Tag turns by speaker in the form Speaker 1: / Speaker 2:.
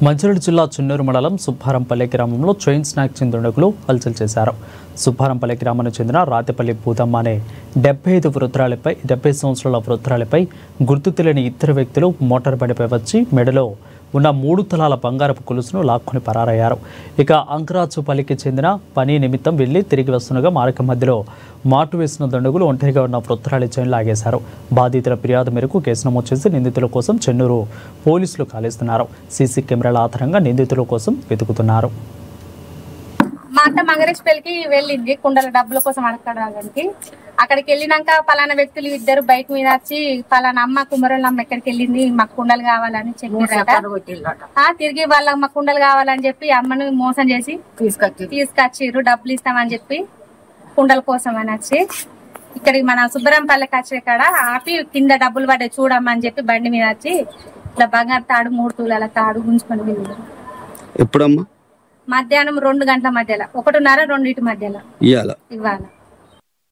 Speaker 1: మంచిర్యాల జిల్లా చున్నూరు మండలం సుబ్బారంపల్లి గ్రామంలో చైన్ స్నాచింగ్ దుండగులు హల్చల్ చేశారు. సుబ్బారంపల్లి గ్రామానికి చెందిన రాతిపల్లి పూదమ్మ అనే 70 సంవత్సరాల వృద్ధురాలిపై గుర్తు తెలియని ఇద్దరు వ్యక్తులు మోటార్ బండిపై వచ్చి మెడలో ఉన్న 3 తులాల బంగారపు గొలుసును లాక్కొని పరారయ్యారు. ఇక అంకరాజుపల్లికి చెందిన పని నిమిత్తం వెళ్లి తిరిగి వస్తుండగా మార్గం మధ్యలో మాటు వేసిన దుండగులు ఒంటరిగా ఉన్న వృద్ధురాలి చైన్ లాగేశారు. బాధితుల ఫిర్యాదు మేరకు కేసు నమోదు చేసి నిందితుల కోసం చెన్నూరు పోలీసులు కాలేస్తున్నారు. సీసీ కెమెరాల ఆధారంగా నిందితుల కోసం వెతుకుతున్నారు.
Speaker 2: మా అత్త మంగరేష్పల్లికి వెళ్ళింది కుండల డబ్బుల కోసం అడగడానికి. అక్కడికి వెళ్ళినాక పలానా వ్యక్తులు ఇద్దరు బైక్ మీద వచ్చి పలానా అమ్మ కుమ్మరోళ్ళ అమ్మ ఎక్కడికి వెళ్ళింది, మాకు కుండలు కావాలని చెప్పారట. తిరిగి వాళ్ళకి మాకు కుండలు కావాలని చెప్పి అమ్మను మోసం చేసి తీసుకొచ్చిర్రు. డబ్బులు ఇస్తామని చెప్పి కుండల కోసం అని వచ్చి ఇక్కడికి మన సుబ్బరంపల్లికి వచ్చే కాడ ఆపి కింద డబ్బులు పడ్డాయి చూడమ్మని చెప్పి బండి మీద వచ్చి ఇట్లా బంగారు తాడు 3 తులాల తాడు గుంజుకొని వెళ్ళారు.
Speaker 3: ఎప్పుడమ్మా?
Speaker 2: మధ్యాహ్నం 2 గంటల మధ్యలో 1:30, 2 మధ్యలో ఇవాళ.